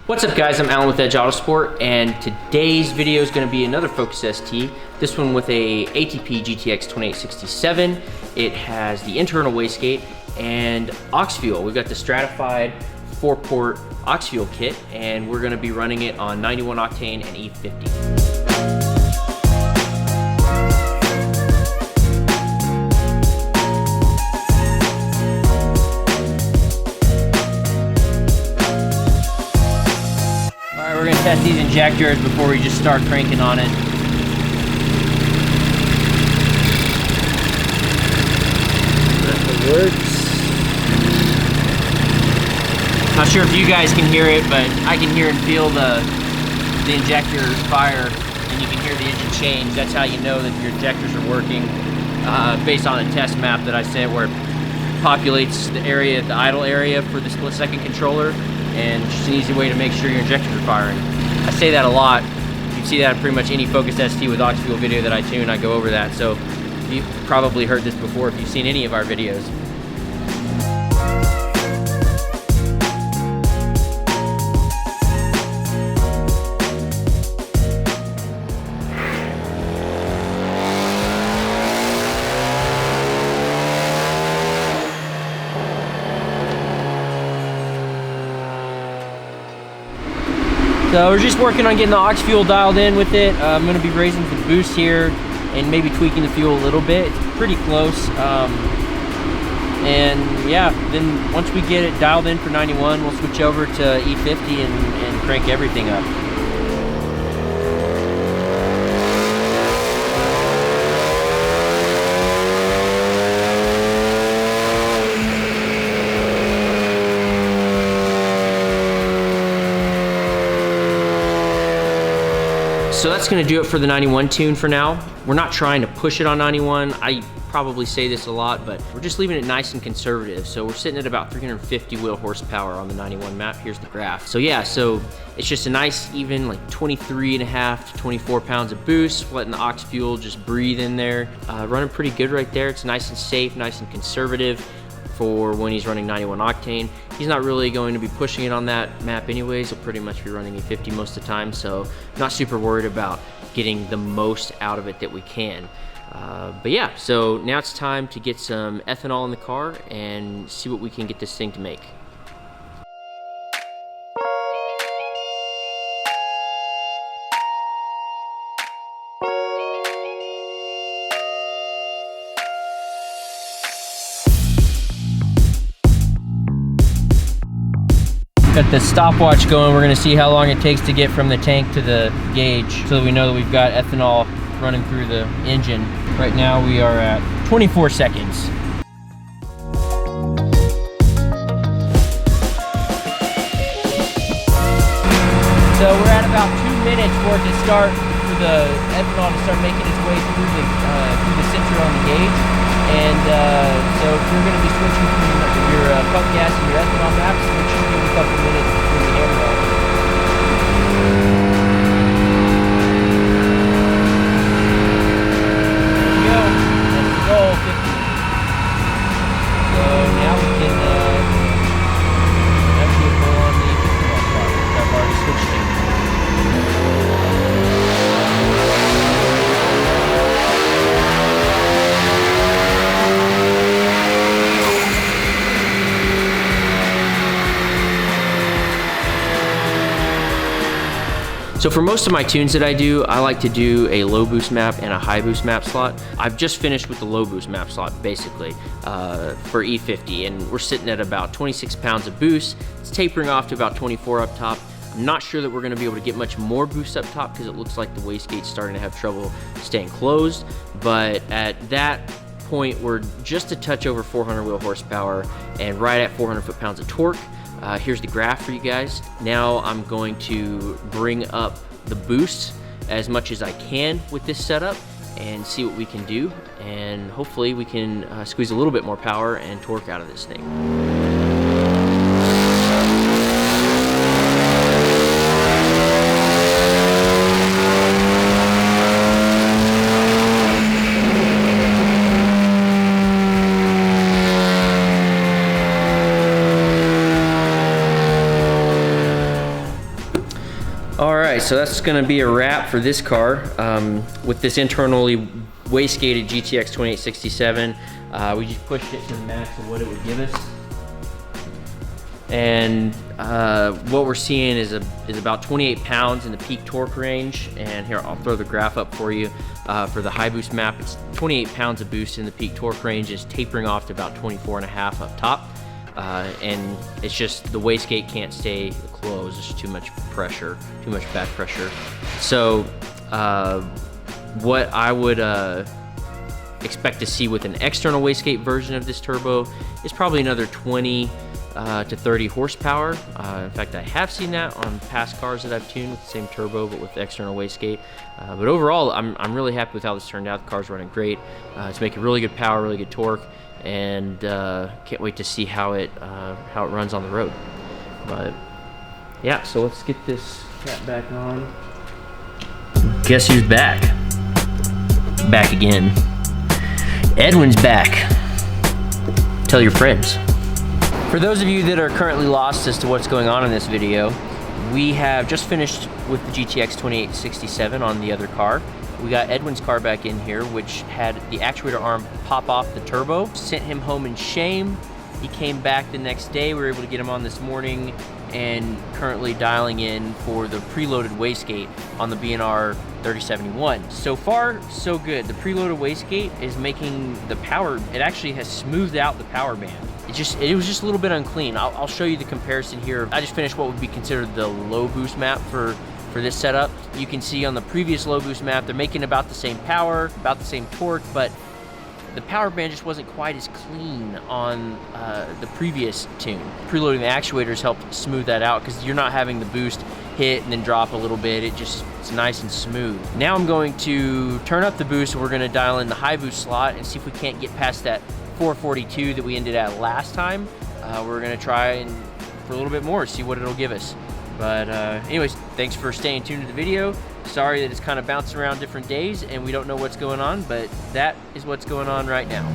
What's up guys, I'm Alan with Edge Autosport, and today's video is going to be another Focus ST, this one with a ATP GTX2867. It has the internal wastegate and aux fuel. We've got the stratified 4-port aux fuel kit, and we're going to be running it on 91 octane and E50. We're going to test these injectors before we just start cranking on it. That works. Not sure if you guys can hear it, but I can hear and feel the injector fire, and you can hear the engine change. That's how you know that your injectors are working, based on a test map that I sent where it populates the area, the idle area for the split-second controller. And just an easy way to make sure your injectors are firing. I say that a lot. You see that in pretty much any Focus ST with aux fuel video that I tune, I go over that. So you've probably heard this before if you've seen any of our videos. So we're just working on getting the aux fuel dialed in with it. I'm going to be raising the boost here and maybe tweaking the fuel a little bit. It's pretty close. And yeah, then once we get it dialed in for 91, we'll switch over to E50 and crank everything up. So that's going to do it for the 91 tune for now. We're not trying to push it on 91. I probably say this a lot, but we're just leaving it nice and conservative. So we're sitting at about 350 wheel horsepower on the 91 map. Here's the graph. So yeah, so it's just a nice even like 23.5 to 24 pounds of boost, letting the aux fuel just breathe in there. Running pretty good right there. It's nice and safe, nice and conservative for when he's running 91 octane. He's not really going to be pushing it on that map anyways. He'll pretty much be running E50 most of the time, so not super worried about getting the most out of it that we can. But yeah, so now it's time to get some ethanol in the car and see what we can get this thing to make. Got the stopwatch going. We're gonna see how long it takes to get from the tank to the gauge so that we know that we've got ethanol running through the engine. Right now we are at 24 seconds. So we're at about 2 minutes for it to start, for the ethanol to start making its way through the sensor on the gauge. And so if you're going to be switching from your pump gas and your ethanol maps, it should give you a couple minutes before you hammer on. There we go. That's the goal, 50. So now we can actually pull on the ethanol part, which I've already switched to. So for most of my tunes that I do, I like to do a low boost map and a high boost map slot. I've just finished with the low boost map slot basically for E50, and we're sitting at about 26 pounds of boost. It's tapering off to about 24 up top. I'm not sure that we're gonna be able to get much more boost up top because it looks like the wastegate's starting to have trouble staying closed, but at that point, we're just a touch over 400 wheel horsepower and right at 400 foot-pounds of torque. Here's the graph for you guys. Now I'm going to bring up the boost as much as I can with this setup and see what we can do, and hopefully we can squeeze a little bit more power and torque out of this thing. right, so that's gonna be a wrap for this car. With this internally wastegated GTX2867, we just pushed it to the max of what it would give us. And what we're seeing is about 28 pounds in the peak torque range. And here, I'll throw the graph up for you. For the high boost map, it's 28 pounds of boost in the peak torque range, is tapering off to about 24.5 up top. And it's just the wastegate can't stay closed. There's too much pressure, too much back pressure. So what I would expect to see with an external wastegate version of this turbo is probably another 20 to 30 horsepower. In fact, I have seen that on past cars that I've tuned with the same turbo but with external wastegate. But overall, I'm really happy with how this turned out. The car's running great. It's making really good power, really good torque, and can't wait to see how it runs on the road. But yeah, so let's get this cat back on. Guess who's back? Back again. Edwin's back. Tell your friends. For those of you that are currently lost as to what's going on in this video, we have just finished with the GTX2867 on the other car. We got Edwin's car back in here, which had the actuator arm pop off the turbo. Sent him home in shame. He came back the next day. We were able to get him on this morning and currently dialing in for the preloaded wastegate on the BNR3071. So far, so good. The preloaded wastegate is making the power, it actually has smoothed out the power band. It was just a little bit unclean. I'll show you the comparison here. I just finished what would be considered the low boost map for this setup. You can see on the previous low boost map, they're making about the same power, about the same torque, but the power band just wasn't quite as clean on the previous tune. Preloading the actuators helped smooth that out because you're not having the boost hit and then drop a little bit. It's nice and smooth. Now I'm going to turn up the boost and we're gonna dial in the high boost slot and see if we can't get past that 442 that we ended at last time. We're gonna try for a little bit more, see what it'll give us. But anyways, thanks for staying tuned to the video. Sorry that it's kind of bouncing around different days and we don't know what's going on, but that is what's going on right now.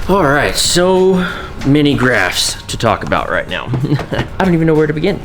All right, so many graphs to talk about right now. I don't even know where to begin.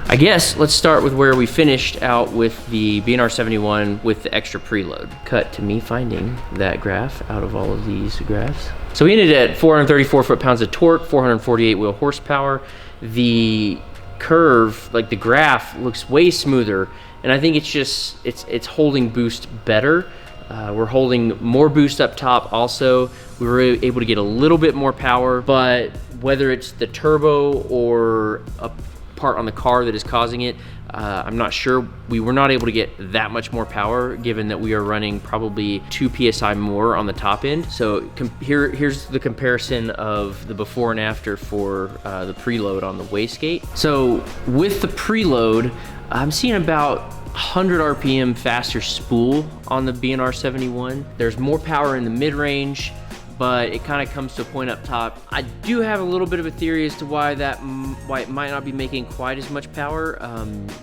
I guess let's start with where we finished out with the BNR71 with the extra preload. Cut to me finding that graph out of all of these graphs. So we ended at 434 foot-pounds of torque, 448 wheel horsepower. The curve, like the graph, looks way smoother, and I think it's just, it's holding boost better. We're holding more boost up top also. We were able to get a little bit more power, but whether it's the turbo or a part on the car that is causing it, I'm not sure. We were not able to get that much more power given that we are running probably 2 PSI more on the top end. So here's the comparison of the before and after for the preload on the wastegate. So with the preload, I'm seeing about 100 RPM faster spool on the BNR71. There's more power in the mid-range, but it kind of comes to a point up top. I do have a little bit of a theory as to why it might not be making quite as much power.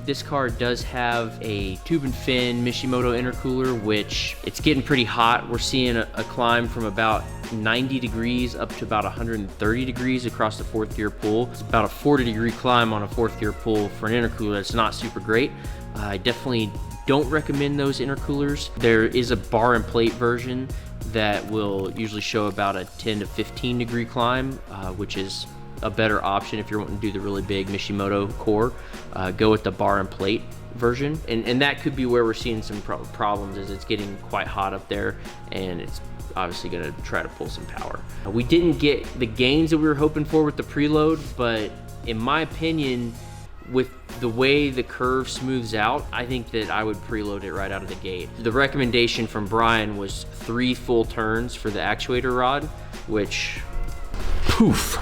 This car does have a tube and fin Mishimoto intercooler, which it's getting pretty hot. We're seeing a climb from about 90 degrees up to about 130 degrees across the fourth gear pull. It's about a 40-degree climb on a fourth gear pull for an intercooler. That's not super great. I definitely don't recommend those intercoolers. There is a bar and plate version that will usually show about a 10 to 15 degree climb, which is a better option if you're wanting to do the really big Mishimoto core. Go with the bar and plate version, and that could be where we're seeing some problems, as it's getting quite hot up there and it's obviously going to try to pull some power. We didn't get the gains that we were hoping for with the preload, but in my opinion, with the way the curve smooths out, I think that I would preload it right out of the gate. The recommendation from Brian was 3 full turns for the actuator rod, which, poof.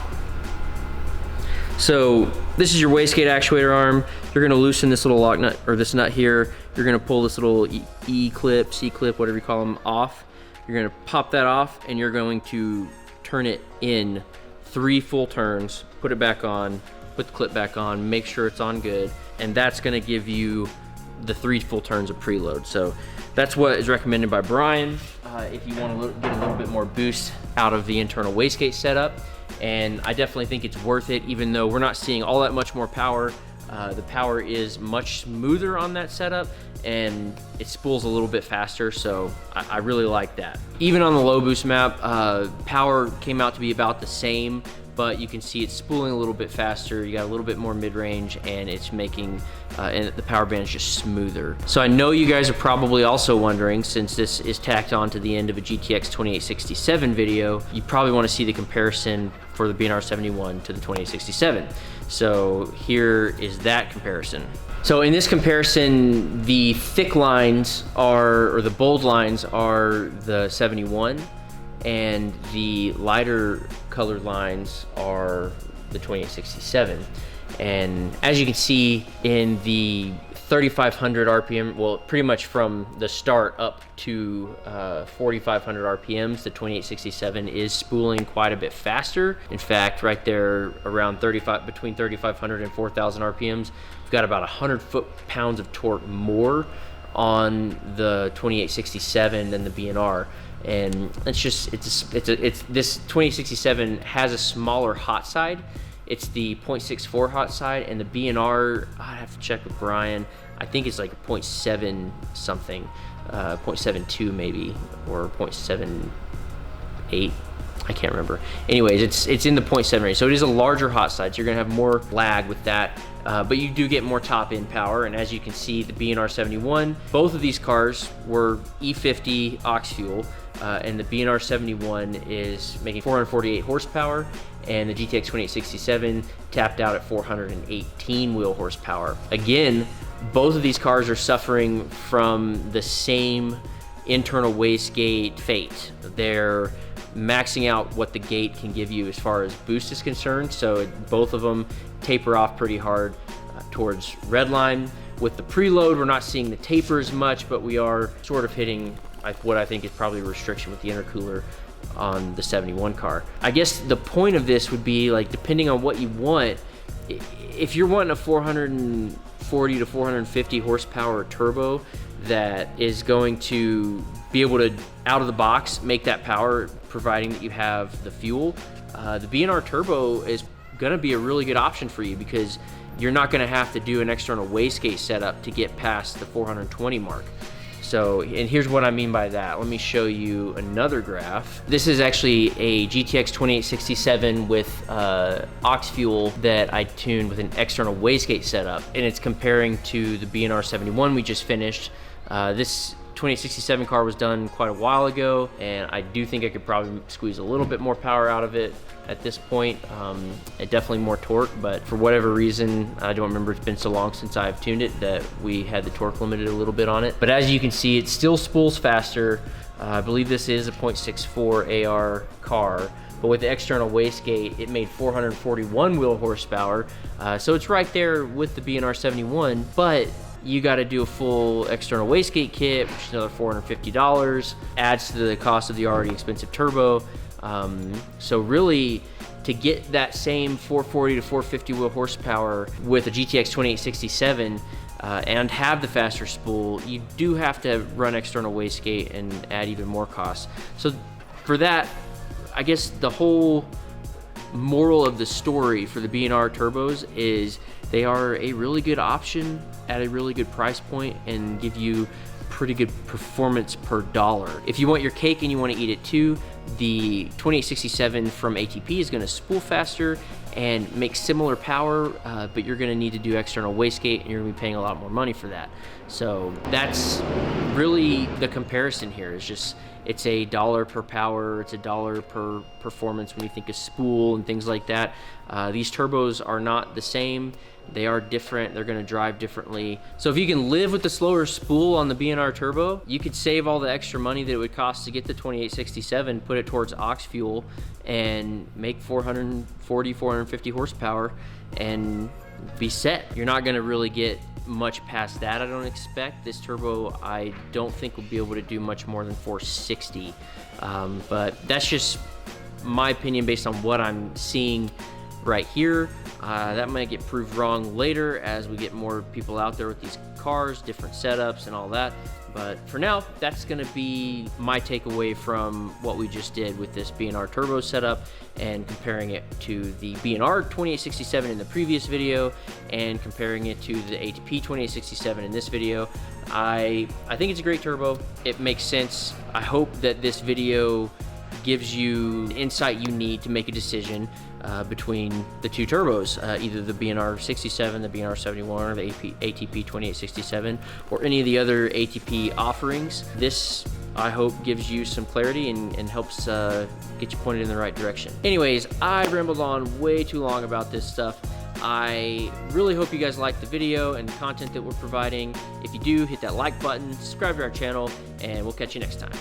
So this is your wastegate actuator arm. You're gonna loosen this little lock nut, or this nut here. You're gonna pull this little E-clip, C-clip, whatever you call them, off. You're gonna pop that off, and you're going to turn it in 3 full turns, put it back on, put the clip back on, make sure it's on good, and that's gonna give you the 3 full turns of preload. So that's what is recommended by Brian if you want to get a little bit more boost out of the internal wastegate setup. And I definitely think it's worth it, even though we're not seeing all that much more power. The power is much smoother on that setup, and it spools a little bit faster, so I really like that. Even on the low boost map, power came out to be about the same, but you can see it's spooling a little bit faster. You got a little bit more mid-range, and it's making and the power band is just smoother. So I know you guys are probably also wondering, since this is tacked on to the end of a GTX2867 video, you probably want to see the comparison for the BNR71 to the 2867. So here is that comparison. So in this comparison, the thick lines are, or the bold lines are the 71, and the lighter colored lines are the 2867. And as you can see in the 3,500 RPM, well, pretty much from the start up to 4,500 RPMs, the 2867 is spooling quite a bit faster. In fact, right there around between 3,500 and 4,000 RPMs, we've got about 100 foot-pounds of torque more on the 2867 than the BNR. And it's this 2867 has a smaller hot side. It's the 0.64 hot side, and the BNR, I have to check with Brian, I think it's like a 0.7 something, 0.72 maybe, or 0.78, I can't remember. Anyways, it's in the 0.7 range, so it is a larger hot side, so you're gonna have more lag with that, but you do get more top end power. And as you can see, the BNR71, both of these cars were E50 aux fuel, and the BNR71 is making 448 horsepower, and the GTX2867 tapped out at 418 wheel horsepower. Again, both of these cars are suffering from the same internal wastegate fate. They're maxing out what the gate can give you as far as boost is concerned, so both of them taper off pretty hard towards redline. With the preload, we're not seeing the taper as much, but we are sort of hitting what I think is probably a restriction with the intercooler on the 71 car. I guess the point of this would be, like, depending on what you want, if you're wanting a 440 to 450 horsepower turbo that is going to be able to, out of the box, make that power, providing that you have the fuel, the BNR turbo is gonna be a really good option for you, because you're not gonna have to do an external wastegate setup to get past the 420 mark. So, and here's what I mean by that. Let me show you another graph. This is actually a GTX2867 with aux fuel that I tuned with an external wastegate setup, and it's comparing to the BNR71 we just finished. This 2867 car was done quite a while ago, and I do think I could probably squeeze a little bit more power out of it at this point. It definitely more torque, but for whatever reason, I don't remember, it's been so long since I've tuned it that we had the torque limited a little bit on it. But as you can see, it still spools faster. I believe this is a 0.64 AR car, but with the external wastegate, it made 441 wheel horsepower. So it's right there with the BNR71, but you got to do a full external wastegate kit, which is another $450, adds to the cost of the already expensive turbo. So really, to get that same 440 to 450 wheel horsepower with a GTX 2867 and have the faster spool, you do have to run external wastegate and add even more costs. So for that, I guess the whole moral of the story for the BNR turbos is they are a really good option at a really good price point and give you pretty good performance per dollar. If you want your cake and you want to eat it too, the 2867 from ATP is going to spool faster and make similar power, but you're going to need to do external wastegate, and you're going to be paying a lot more money for that. So that's really the comparison here. Is just, it's a dollar per power, it's a dollar per performance when you think of spool and things like that. These turbos are not the same. They are different, they're gonna drive differently. So if you can live with the slower spool on the BNR Turbo, you could save all the extra money that it would cost to get the 2867, put it towards aux fuel, and make 440, 450 horsepower and be set. You're not gonna really get much past that, I don't expect. This turbo, I don't think will be able to do much more than 460. But that's just my opinion based on what I'm seeing right here. That might get proved wrong later as we get more people out there with these cars, different setups and all that. But for now, that's gonna be my takeaway from what we just did with this BNR Turbo setup and comparing it to the BNR 2867 in the previous video and comparing it to the ATP 2867 in this video. I think it's a great turbo. It makes sense. I hope that this video gives you the insight you need to make a decision between the two turbos, either the BNR 67, the BNR 71, or the ATP 2867, or any of the other ATP offerings. This, I hope, gives you some clarity and helps get you pointed in the right direction. Anyways, I rambled on way too long about this stuff. I really hope you guys liked the video and the content that we're providing. If you do, hit that like button, subscribe to our channel, and we'll catch you next time.